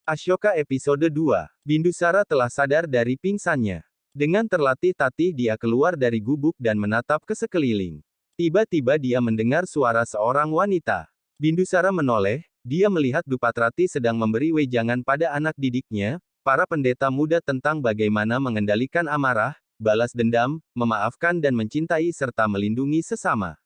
Ashoka episode 2. Bindusara telah sadar dari pingsannya. Dengan terlatih-tatih dia keluar dari gubuk dan menatap ke sekeliling. Tiba-tiba dia mendengar suara seorang wanita. Bindusara menoleh, dia melihat Dupatrati sedang memberi wejangan pada anak didiknya, para pendeta muda tentang bagaimana mengendalikan amarah, balas dendam, memaafkan dan mencintai serta melindungi sesama.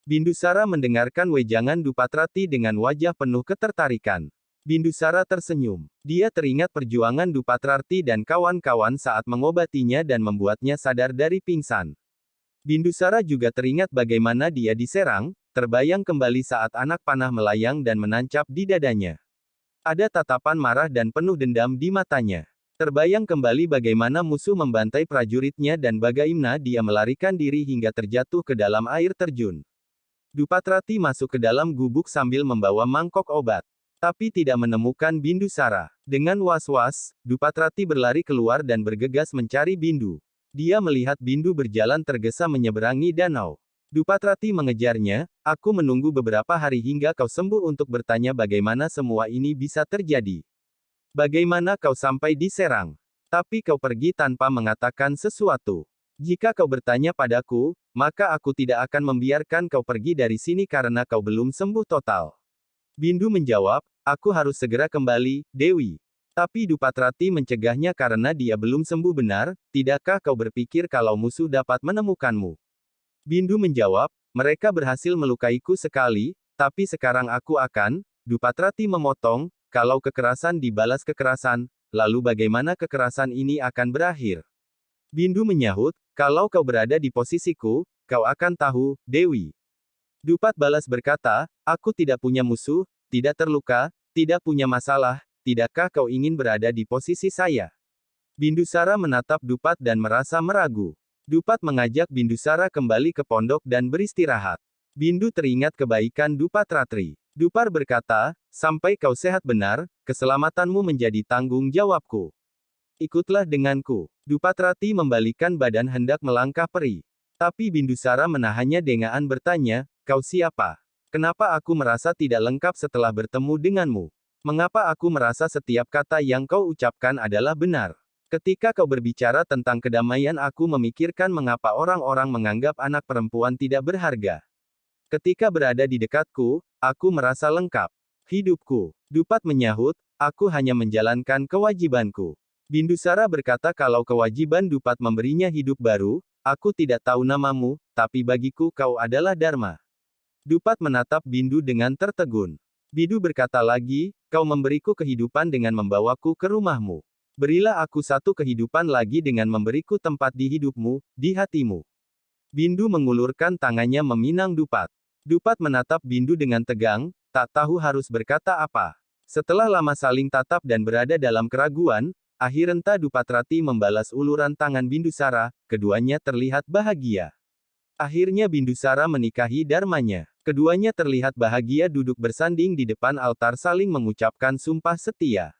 Bindusara mendengarkan wejangan Dupatrati dengan wajah penuh ketertarikan. Bindusara tersenyum. Dia teringat perjuangan Dupatrati dan kawan-kawan saat mengobatinya dan membuatnya sadar dari pingsan. Bindusara juga teringat bagaimana dia diserang, terbayang kembali saat anak panah melayang dan menancap di dadanya. Ada tatapan marah dan penuh dendam di matanya. Terbayang kembali bagaimana musuh membantai prajuritnya dan bagaimana dia melarikan diri hingga terjatuh ke dalam air terjun. Dupatrati masuk ke dalam gubuk sambil membawa mangkok obat. Tapi tidak menemukan Bindusara. Dengan was-was, Dupatrati berlari keluar dan bergegas mencari Bindu. Dia melihat Bindu berjalan tergesa menyeberangi danau. Dupatrati mengejarnya, "Aku menunggu beberapa hari hingga kau sembuh untuk bertanya bagaimana semua ini bisa terjadi. Bagaimana kau sampai diserang? Tapi kau pergi tanpa mengatakan sesuatu. Jika kau bertanya padaku, maka aku tidak akan membiarkan kau pergi dari sini karena kau belum sembuh total." Bindu menjawab, "Aku harus segera kembali, Dewi." Tapi Dupatrati mencegahnya karena dia belum sembuh benar. "Tidakkah kau berpikir kalau musuh dapat menemukanmu?" Bindu menjawab, "Mereka berhasil melukaiku sekali, tapi sekarang aku akan..." Dupatrati memotong, "Kalau kekerasan dibalas kekerasan, lalu bagaimana kekerasan ini akan berakhir?" Bindu menyahut, "Kalau kau berada di posisiku, kau akan tahu, Dewi." Dupat balas berkata, "Aku tidak punya musuh, tidak terluka, tidak punya masalah, tidakkah kau ingin berada di posisi saya?" Bindusara menatap Dupat dan merasa meragu. Dupat mengajak Bindusara kembali ke pondok dan beristirahat. Bindu teringat kebaikan Dupatratri. Dupar berkata, "Sampai kau sehat benar, keselamatanmu menjadi tanggung jawabku. Ikutlah denganku." Dupatrati membalikan badan hendak melangkah pergi. Tapi Bindusara menahannya dengan bertanya, "Kau siapa? Kenapa aku merasa tidak lengkap setelah bertemu denganmu? Mengapa aku merasa setiap kata yang kau ucapkan adalah benar? Ketika kau berbicara tentang kedamaian aku memikirkan mengapa orang-orang menganggap anak perempuan tidak berharga. Ketika berada di dekatku, aku merasa lengkap. Hidupku." Dupat menyahut, "Aku hanya menjalankan kewajibanku." Bindusara berkata kalau kewajiban Dupat memberinya hidup baru. "Aku tidak tahu namamu, tapi bagiku kau adalah Dharma." Dupat menatap Bindu dengan tertegun. Bindu berkata lagi, "Kau memberiku kehidupan dengan membawaku ke rumahmu. Berilah aku satu kehidupan lagi dengan memberiku tempat di hidupmu, di hatimu." Bindu mengulurkan tangannya meminang Dupat. Dupat menatap Bindu dengan tegang, tak tahu harus berkata apa. Setelah lama saling tatap dan berada dalam keraguan, akhirnya Dupatrati membalas uluran tangan Bindusara, keduanya terlihat bahagia. Akhirnya Bindusara menikahi Dharmanya. Keduanya terlihat bahagia duduk bersanding di depan altar saling mengucapkan sumpah setia.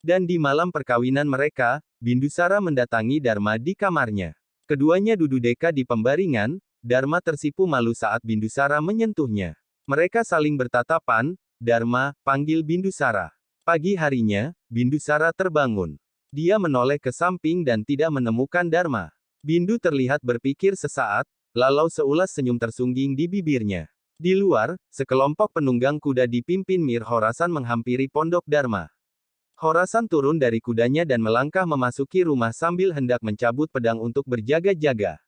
Dan di malam perkawinan mereka, Bindusara mendatangi Dharma di kamarnya. Keduanya duduk di pembaringan, Dharma tersipu malu saat Bindusara menyentuhnya. Mereka saling bertatapan, "Dharma, panggil Bindusara." Pagi harinya, Bindusara terbangun. Dia menoleh ke samping dan tidak menemukan Dharma. Bindu terlihat berpikir sesaat, lalu seulas senyum tersungging di bibirnya. Di luar, sekelompok penunggang kuda dipimpin Mir Horasan menghampiri pondok Dharma. Horasan turun dari kudanya dan melangkah memasuki rumah sambil hendak mencabut pedang untuk berjaga-jaga.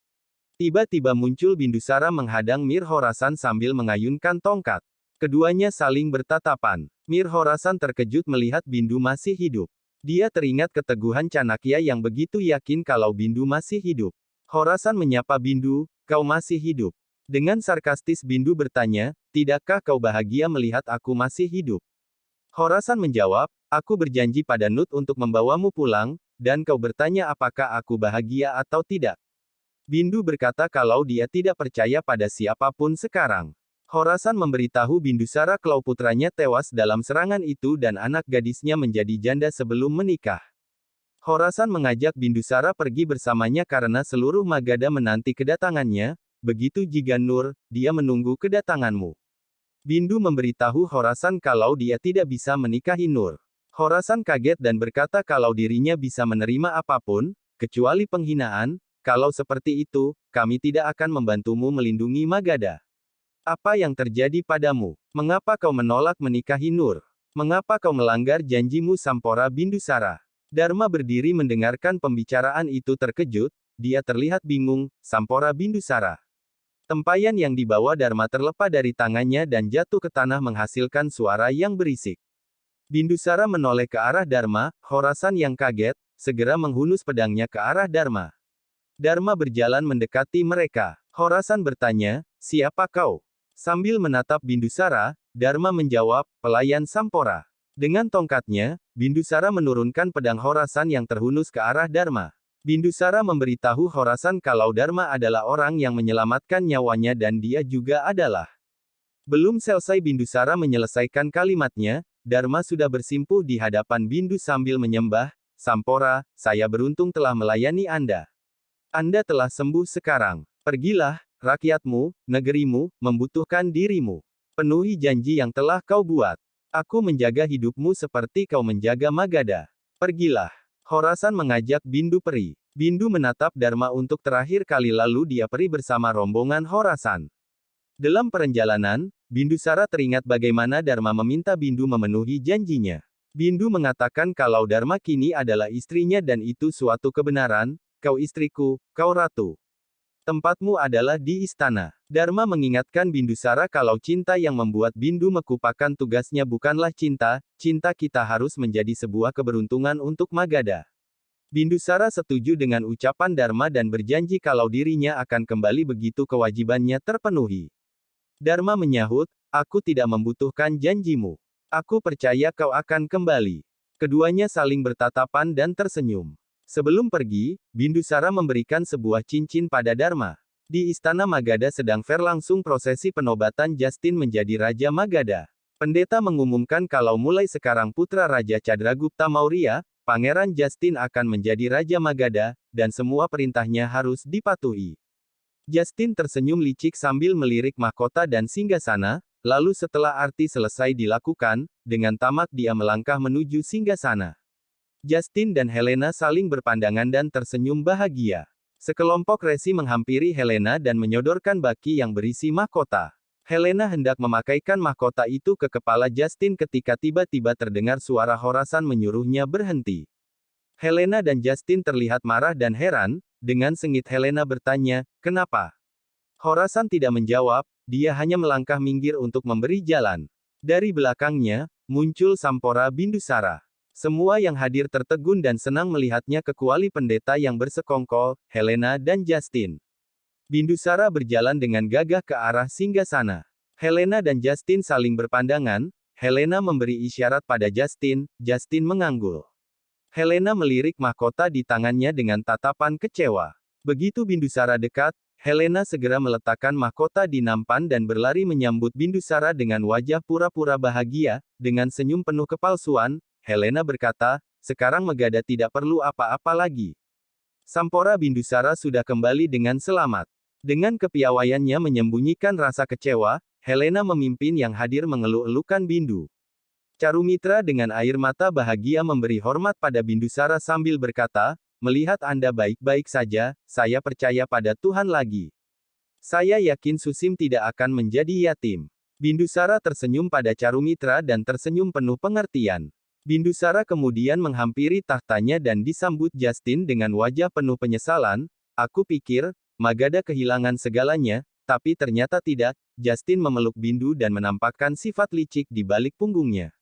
Tiba-tiba muncul Bindusara menghadang Mir Horasan sambil mengayunkan tongkat. Keduanya saling bertatapan. Mir Horasan terkejut melihat Bindu masih hidup. Dia teringat keteguhan Canakya yang begitu yakin kalau Bindu masih hidup. Horasan menyapa Bindu, "Kau masih hidup?" Dengan sarkastis Bindu bertanya, "Tidakkah kau bahagia melihat aku masih hidup?" Horasan menjawab, "Aku berjanji pada Nut untuk membawamu pulang, dan kau bertanya apakah aku bahagia atau tidak." Bindu berkata kalau dia tidak percaya pada siapapun sekarang. Horasan memberitahu Bindusara kalau putranya tewas dalam serangan itu dan anak gadisnya menjadi janda sebelum menikah. Horasan mengajak Bindusara pergi bersamanya karena seluruh Magadha menanti kedatangannya. "Begitu juga Nur, dia menunggu kedatanganmu." Bindu memberitahu Horasan kalau dia tidak bisa menikahi Nur. Horasan kaget dan berkata kalau dirinya bisa menerima apapun, kecuali penghinaan. Kalau seperti itu, kami tidak akan membantumu melindungi Magadha. Apa yang terjadi padamu? Mengapa kau menolak menikahi Nur? Mengapa kau melanggar janjimu Sampora Bindusara? Dharma berdiri mendengarkan pembicaraan itu terkejut, dia terlihat bingung. Sampora Bindusara. Tempayan yang dibawa Dharma terlepas dari tangannya dan jatuh ke tanah menghasilkan suara yang berisik. Bindusara menoleh ke arah Dharma, Horasan yang kaget, segera menghunus pedangnya ke arah Dharma. Dharma berjalan mendekati mereka. Horasan bertanya, siapa kau? Sambil menatap Bindusara, Dharma menjawab, pelayan Sampora. Dengan tongkatnya, Bindusara menurunkan pedang Horasan yang terhunus ke arah Dharma. Bindusara memberitahu Horasan kalau Dharma adalah orang yang menyelamatkan nyawanya dan dia juga adalah. Belum selesai Bindusara menyelesaikan kalimatnya, Dharma sudah bersimpuh di hadapan Bindu sambil menyembah, Sampora, saya beruntung telah melayani Anda. Anda telah sembuh sekarang. Pergilah, rakyatmu, negerimu, membutuhkan dirimu. Penuhi janji yang telah kau buat. Aku menjaga hidupmu seperti kau menjaga Magadha. Pergilah. Horasan mengajak Bindu pergi. Bindu menatap Dharma untuk terakhir kali lalu dia pergi bersama rombongan Horasan. Dalam perjalanan, Bindusara teringat bagaimana Dharma meminta Bindu memenuhi janjinya. Bindu mengatakan kalau Dharma kini adalah istrinya dan itu suatu kebenaran. Kau istriku, kau ratu. Tempatmu adalah di istana. Dharma mengingatkan Bindusara kalau cinta yang membuat Bindu mekupakan tugasnya bukanlah cinta, cinta kita harus menjadi sebuah keberuntungan untuk Magadha. Bindusara setuju dengan ucapan Dharma dan berjanji kalau dirinya akan kembali begitu kewajibannya terpenuhi. Dharma menyahut, aku tidak membutuhkan janjimu. Aku percaya kau akan kembali. Keduanya saling bertatapan dan tersenyum. Sebelum pergi, Bindusara memberikan sebuah cincin pada Dharma. Di istana Magadha sedang berlangsung prosesi penobatan Justin menjadi Raja Magadha. Pendeta mengumumkan kalau mulai sekarang putra Raja Cadragupta Maurya, Pangeran Justin akan menjadi Raja Magadha, dan semua perintahnya harus dipatuhi. Justin tersenyum licik sambil melirik mahkota dan singgasana, lalu setelah arti selesai dilakukan, dengan tamak dia melangkah menuju singgasana. Justin dan Helena saling berpandangan dan tersenyum bahagia. Sekelompok resi menghampiri Helena dan menyodorkan baki yang berisi mahkota. Helena hendak memakaikan mahkota itu ke kepala Justin ketika tiba-tiba terdengar suara Horasan menyuruhnya berhenti. Helena dan Justin terlihat marah dan heran, dengan sengit Helena bertanya, kenapa? Horasan tidak menjawab, dia hanya melangkah minggir untuk memberi jalan. Dari belakangnya, muncul Sampora Bindusara. Semua yang hadir tertegun dan senang melihatnya kecuali pendeta yang bersekongkol, Helena dan Justin. Bindusara berjalan dengan gagah ke arah singgasana. Helena dan Justin saling berpandangan, Helena memberi isyarat pada Justin, Justin mengangguk. Helena melirik mahkota di tangannya dengan tatapan kecewa. Begitu Bindusara dekat, Helena segera meletakkan mahkota di nampan dan berlari menyambut Bindusara dengan wajah pura-pura bahagia, dengan senyum penuh kepalsuan. Helena berkata, sekarang Magadha tidak perlu apa-apa lagi. Sampora Bindusara sudah kembali dengan selamat. Dengan kepiawaiannya menyembunyikan rasa kecewa, Helena memimpin yang hadir mengeluk-elukan Bindu. Carumitra dengan air mata bahagia memberi hormat pada Bindusara sambil berkata, melihat Anda baik-baik saja, saya percaya pada Tuhan lagi. Saya yakin Susim tidak akan menjadi yatim. Bindusara tersenyum pada Carumitra dan tersenyum penuh pengertian. Bindusara kemudian menghampiri tahtanya dan disambut Justin dengan wajah penuh penyesalan, aku pikir, Magadha kehilangan segalanya, tapi ternyata tidak. Justin memeluk Bindu dan menampakkan sifat licik di balik punggungnya.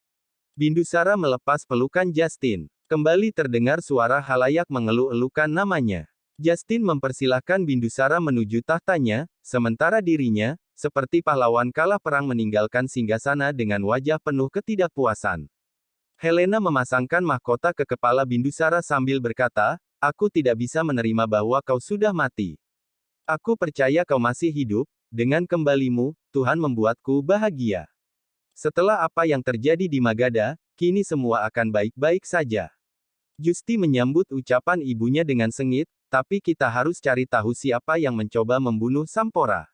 Bindusara melepas pelukan Justin. Kembali terdengar suara halayak mengeluk-elukan namanya. Justin mempersilahkan Bindusara menuju tahtanya, sementara dirinya, seperti pahlawan kalah perang meninggalkan singgasana dengan wajah penuh ketidakpuasan. Helena memasangkan mahkota ke kepala Bindusara sambil berkata, aku tidak bisa menerima bahwa kau sudah mati. Aku percaya kau masih hidup, dengan kembalimu, Tuhan membuatku bahagia. Setelah apa yang terjadi di Magadha, kini semua akan baik-baik saja. Justi menyambut ucapan ibunya dengan sengit, tapi kita harus cari tahu siapa yang mencoba membunuh Sampora.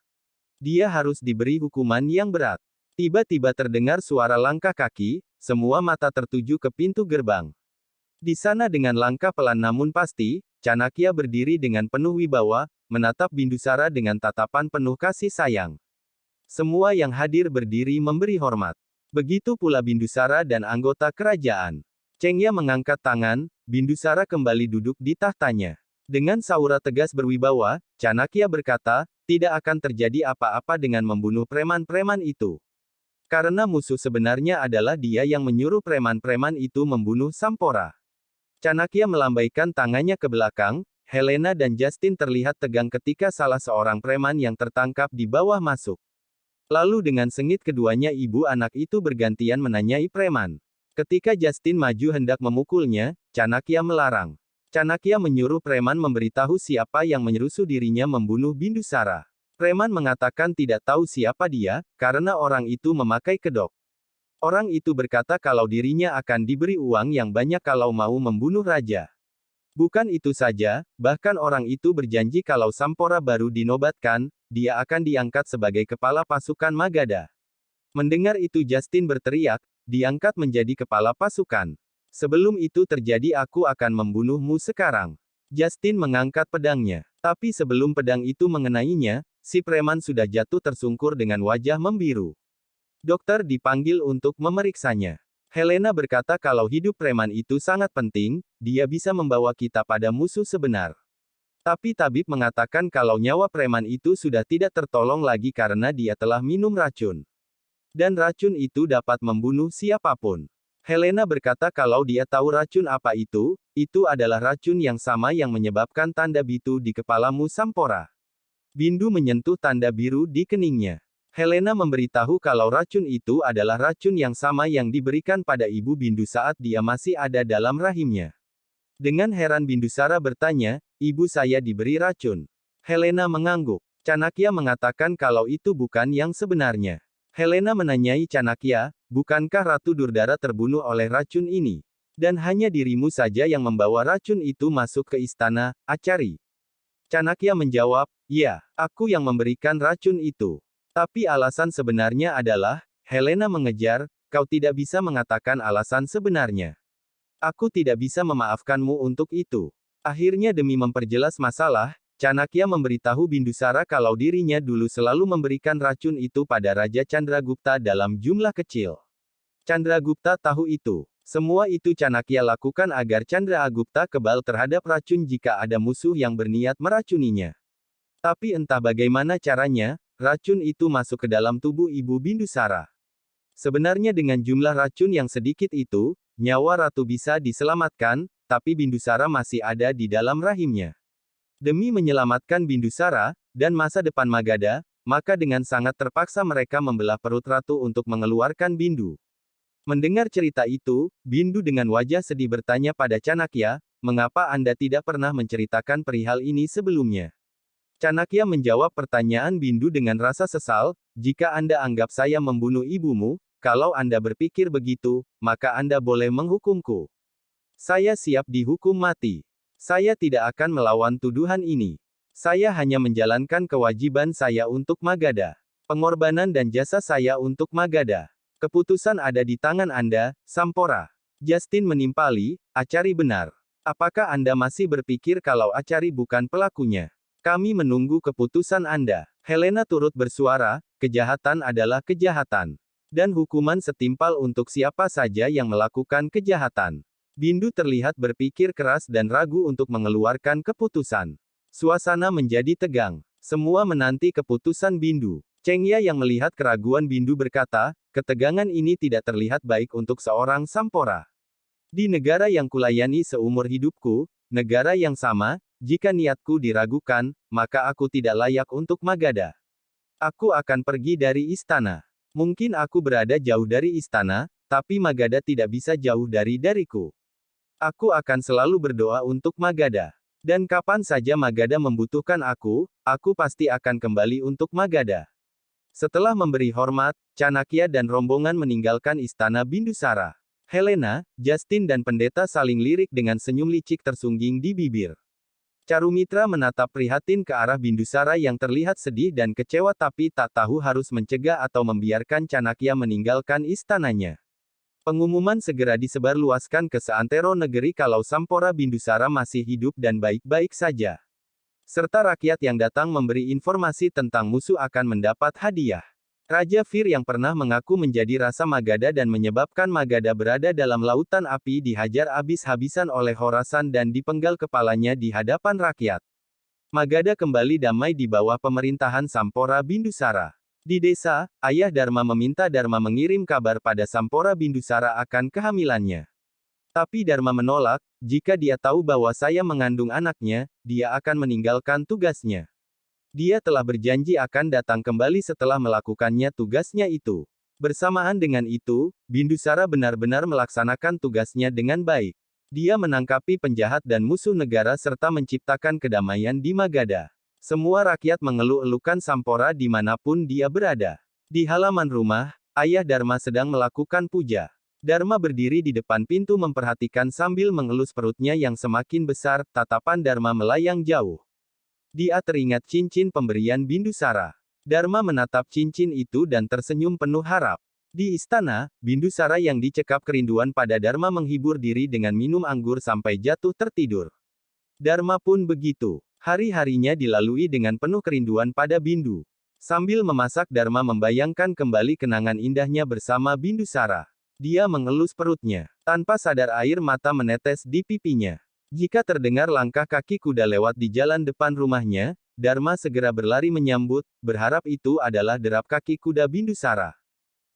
Dia harus diberi hukuman yang berat. Tiba-tiba terdengar suara langkah kaki, semua mata tertuju ke pintu gerbang. Di sana dengan langkah pelan namun pasti, Chanakya berdiri dengan penuh wibawa, menatap Bindusara dengan tatapan penuh kasih sayang. Semua yang hadir berdiri memberi hormat. Begitu pula Bindusara dan anggota kerajaan. Chengya mengangkat tangan, Bindusara kembali duduk di tahtanya. Dengan saura tegas berwibawa, Chanakya berkata, tidak akan terjadi apa-apa dengan membunuh preman-preman itu. Karena musuh sebenarnya adalah dia yang menyuruh preman-preman itu membunuh Sampora. Chanakya melambaikan tangannya ke belakang, Helena dan Justin terlihat tegang ketika salah seorang preman yang tertangkap di bawah masuk. Lalu dengan sengit keduanya ibu anak itu bergantian menanyai preman. Ketika Justin maju hendak memukulnya, Chanakya melarang. Chanakya menyuruh preman memberitahu siapa yang menyerusu dirinya membunuh Bindusara. Preman mengatakan tidak tahu siapa dia, karena orang itu memakai kedok. Orang itu berkata kalau dirinya akan diberi uang yang banyak kalau mau membunuh raja. Bukan itu saja, bahkan orang itu berjanji kalau Sampora baru dinobatkan, dia akan diangkat sebagai kepala pasukan Magadha. Mendengar itu Justin berteriak, diangkat menjadi kepala pasukan. Sebelum itu terjadi aku akan membunuhmu sekarang. Justin mengangkat pedangnya. Tapi sebelum pedang itu mengenainya, si preman sudah jatuh tersungkur dengan wajah membiru. Dokter dipanggil untuk memeriksanya. Helena berkata kalau hidup preman itu sangat penting, dia bisa membawa kita pada musuh sebenar. Tapi tabib mengatakan kalau nyawa preman itu sudah tidak tertolong lagi karena dia telah minum racun. Dan racun itu dapat membunuh siapapun. Helena berkata kalau dia tahu racun apa itu adalah racun yang sama yang menyebabkan tanda biru di kepalamu Sampora. Bindu menyentuh tanda biru di keningnya. Helena memberitahu kalau racun itu adalah racun yang sama yang diberikan pada ibu Bindu saat dia masih ada dalam rahimnya. Dengan heran Bindusara bertanya, ibu saya diberi racun. Helena mengangguk. Chanakya mengatakan kalau itu bukan yang sebenarnya. Helena menanyai Chanakya, bukankah Ratu Durdara terbunuh oleh racun ini? Dan hanya dirimu saja yang membawa racun itu masuk ke istana, Acari. Chanakya menjawab, ya, aku yang memberikan racun itu. Tapi alasan sebenarnya adalah, Helena mengejar, kau tidak bisa mengatakan alasan sebenarnya. Aku tidak bisa memaafkanmu untuk itu. Akhirnya demi memperjelas masalah, Chanakya memberitahu Bindusara kalau dirinya dulu selalu memberikan racun itu pada Raja Chandragupta dalam jumlah kecil. Chandragupta tahu itu. Semua itu Chanakya lakukan agar Chandragupta kebal terhadap racun jika ada musuh yang berniat meracuninya. Tapi entah bagaimana caranya, racun itu masuk ke dalam tubuh ibu Bindusara. Sebenarnya dengan jumlah racun yang sedikit itu, nyawa ratu bisa diselamatkan, tapi Bindusara masih ada di dalam rahimnya. Demi menyelamatkan Bindusara, dan masa depan Magadha, maka dengan sangat terpaksa mereka membelah perut ratu untuk mengeluarkan Bindu. Mendengar cerita itu, Bindu dengan wajah sedih bertanya pada Chanakya, mengapa Anda tidak pernah menceritakan perihal ini sebelumnya? Chanakya menjawab pertanyaan Bindu dengan rasa sesal, jika Anda anggap saya membunuh ibumu, kalau Anda berpikir begitu, maka Anda boleh menghukumku. Saya siap dihukum mati. Saya tidak akan melawan tuduhan ini. Saya hanya menjalankan kewajiban saya untuk Magadha. Pengorbanan dan jasa saya untuk Magadha. Keputusan ada di tangan Anda, Sampora. Justin menimpali, Acari benar. Apakah Anda masih berpikir kalau Acari bukan pelakunya? Kami menunggu keputusan Anda. Helena turut bersuara, kejahatan adalah kejahatan. Dan hukuman setimpal untuk siapa saja yang melakukan kejahatan. Bindu terlihat berpikir keras dan ragu untuk mengeluarkan keputusan. Suasana menjadi tegang. Semua menanti keputusan Bindu. Chengya yang melihat keraguan Bindu berkata, ketegangan ini tidak terlihat baik untuk seorang Sampora. Di negara yang kulayani seumur hidupku, negara yang sama, jika niatku diragukan, maka aku tidak layak untuk Magadha. Aku akan pergi dari istana. Mungkin aku berada jauh dari istana, tapi Magadha tidak bisa jauh dariku. Aku akan selalu berdoa untuk Magadha. Dan kapan saja Magadha membutuhkan aku pasti akan kembali untuk Magadha. Setelah memberi hormat, Chanakya dan rombongan meninggalkan istana Bindusara. Helena, Justin dan pendeta saling lirik dengan senyum licik tersungging di bibir. Carumitra menatap prihatin ke arah Bindusara yang terlihat sedih dan kecewa tapi tak tahu harus mencegah atau membiarkan Chanakya meninggalkan istananya. Pengumuman segera disebarluaskan ke seantero negeri kalau Sampora Bindusara masih hidup dan baik-baik saja. Serta rakyat yang datang memberi informasi tentang musuh akan mendapat hadiah. Raja Fir yang pernah mengaku menjadi rasa Magadha dan menyebabkan Magadha berada dalam lautan api dihajar habis-habisan oleh Khorasan dan dipenggal kepalanya di hadapan rakyat. Magadha kembali damai di bawah pemerintahan Sampora Bindusara. Di desa, ayah Dharma meminta Dharma mengirim kabar pada Sampora Bindusara akan kehamilannya. Tapi Dharma menolak, jika dia tahu bahwa saya mengandung anaknya, dia akan meninggalkan tugasnya. Dia telah berjanji akan datang kembali setelah melakukannya tugasnya itu. Bersamaan dengan itu, Bindusara benar-benar melaksanakan tugasnya dengan baik. Dia menangkapi penjahat dan musuh negara serta menciptakan kedamaian di Magadha. Semua rakyat mengeluh-elukan Sampora dimanapun dia berada. Di halaman rumah, ayah Dharma sedang melakukan puja. Dharma berdiri di depan pintu memperhatikan sambil mengelus perutnya yang semakin besar, tatapan Dharma melayang jauh. Dia teringat cincin pemberian Bindusara. Dharma menatap cincin itu dan tersenyum penuh harap. Di istana, Bindusara yang dicekap kerinduan pada Dharma menghibur diri dengan minum anggur sampai jatuh tertidur. Dharma pun begitu. Hari-harinya dilalui dengan penuh kerinduan pada Bindu. Sambil memasak Dharma membayangkan kembali kenangan indahnya bersama Bindusara. Dia mengelus perutnya. Tanpa sadar air mata menetes di pipinya. Jika terdengar langkah kaki kuda lewat di jalan depan rumahnya, Dharma segera berlari menyambut, berharap itu adalah derap kaki kuda Bindusara.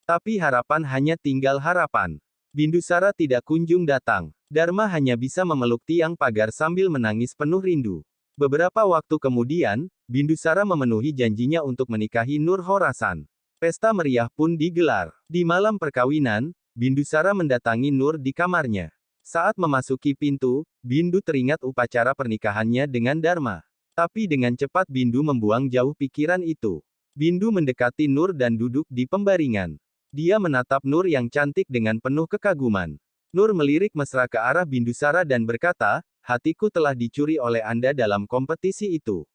Tapi harapan hanya tinggal harapan. Bindusara tidak kunjung datang. Dharma hanya bisa memeluk tiang pagar sambil menangis penuh rindu. Beberapa waktu kemudian, Bindusara memenuhi janjinya untuk menikahi Nur Khorasan. Pesta meriah pun digelar. Di malam perkawinan, Bindusara mendatangi Nur di kamarnya. Saat memasuki pintu, Bindu teringat upacara pernikahannya dengan Dharma. Tapi dengan cepat Bindu membuang jauh pikiran itu. Bindu mendekati Nur dan duduk di pembaringan. Dia menatap Nur yang cantik dengan penuh kekaguman. Nur melirik mesra ke arah Bindusara dan berkata, hatiku telah dicuri oleh Anda dalam kompetisi itu.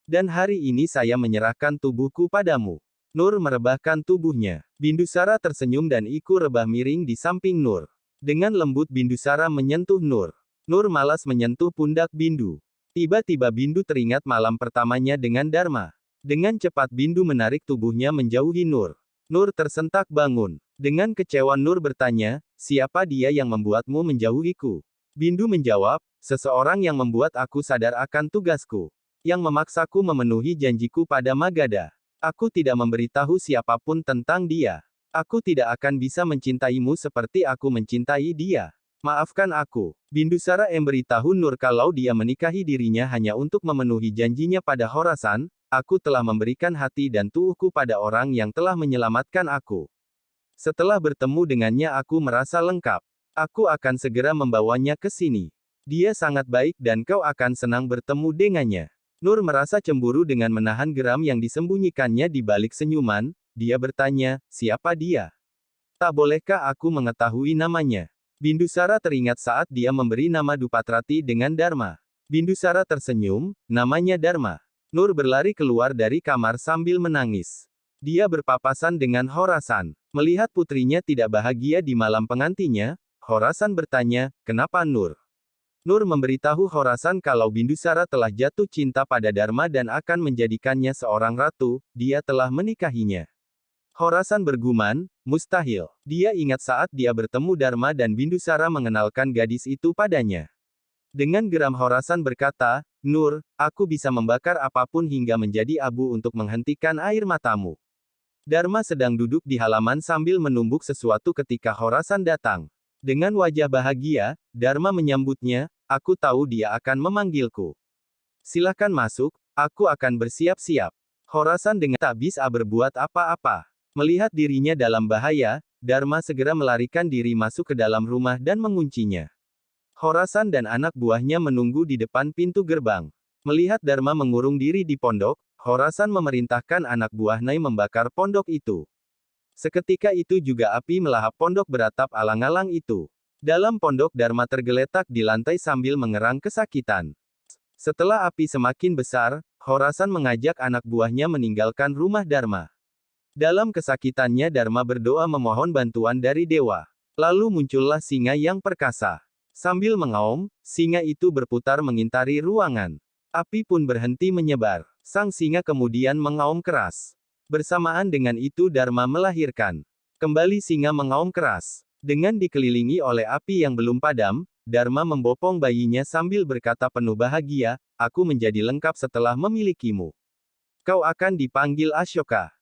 Dan hari ini saya menyerahkan tubuhku padamu. Nur merebahkan tubuhnya. Bindusara tersenyum dan ikut rebah miring di samping Nur. Dengan lembut Bindusara menyentuh Nur. Nur malas menyentuh pundak Bindu. Tiba-tiba Bindu teringat malam pertamanya dengan Dharma. Dengan cepat Bindu menarik tubuhnya menjauhi Nur. Nur tersentak bangun. Dengan kecewa Nur bertanya, siapa dia yang membuatmu menjauhiku? Bindu menjawab, seseorang yang membuat aku sadar akan tugasku. Yang memaksaku memenuhi janjiku pada Magadha. Aku tidak memberitahu siapapun tentang dia. Aku tidak akan bisa mencintaimu seperti aku mencintai dia. Maafkan aku. Bindusara memberitahu Nur kalau dia menikahi dirinya hanya untuk memenuhi janjinya pada Khorasan. Aku telah memberikan hati dan tubuhku pada orang yang telah menyelamatkan aku. Setelah bertemu dengannya aku merasa lengkap. Aku akan segera membawanya ke sini. Dia sangat baik dan kau akan senang bertemu dengannya. Nur merasa cemburu dengan menahan geram yang disembunyikannya di balik senyuman. Dia bertanya, siapa dia? Tak bolehkah aku mengetahui namanya? Bindusara teringat saat dia memberi nama Dupatrati dengan Dharma. Bindusara tersenyum, namanya Dharma. Nur berlari keluar dari kamar sambil menangis. Dia berpapasan dengan Khorasan. Melihat putrinya tidak bahagia di malam pengantinnya, Khorasan bertanya, kenapa Nur? Nur memberitahu Khorasan kalau Bindusara telah jatuh cinta pada Dharma dan akan menjadikannya seorang ratu, dia telah menikahinya. Khorasan bergumam, mustahil. Dia ingat saat dia bertemu Dharma dan Bindusara mengenalkan gadis itu padanya. Dengan geram Khorasan berkata, Nur, aku bisa membakar apapun hingga menjadi abu untuk menghentikan air matamu. Dharma sedang duduk di halaman sambil menumbuk sesuatu ketika Khorasan datang. Dengan wajah bahagia, Dharma menyambutnya, aku tahu dia akan memanggilku. Silahkan masuk, aku akan bersiap-siap. Khorasan dengan tak bisa berbuat apa-apa. Melihat dirinya dalam bahaya, Dharma segera melarikan diri masuk ke dalam rumah dan menguncinya. Khorasan dan anak buahnya menunggu di depan pintu gerbang. Melihat Dharma mengurung diri di pondok, Khorasan memerintahkan anak buahnya membakar pondok itu. Seketika itu juga api melahap pondok beratap alang-alang itu. Dalam pondok Dharma tergeletak di lantai sambil mengerang kesakitan. Setelah api semakin besar, Khorasan mengajak anak buahnya meninggalkan rumah Dharma. Dalam kesakitannya Dharma berdoa memohon bantuan dari dewa. Lalu muncullah singa yang perkasa. Sambil mengaum, singa itu berputar mengintari ruangan. Api pun berhenti menyebar. Sang singa kemudian mengaum keras. Bersamaan dengan itu Dharma melahirkan. Kembali singa mengaum keras. Dengan dikelilingi oleh api yang belum padam, Dharma membopong bayinya sambil berkata penuh bahagia, "Aku menjadi lengkap setelah memilikimu. Kau akan dipanggil Ashoka."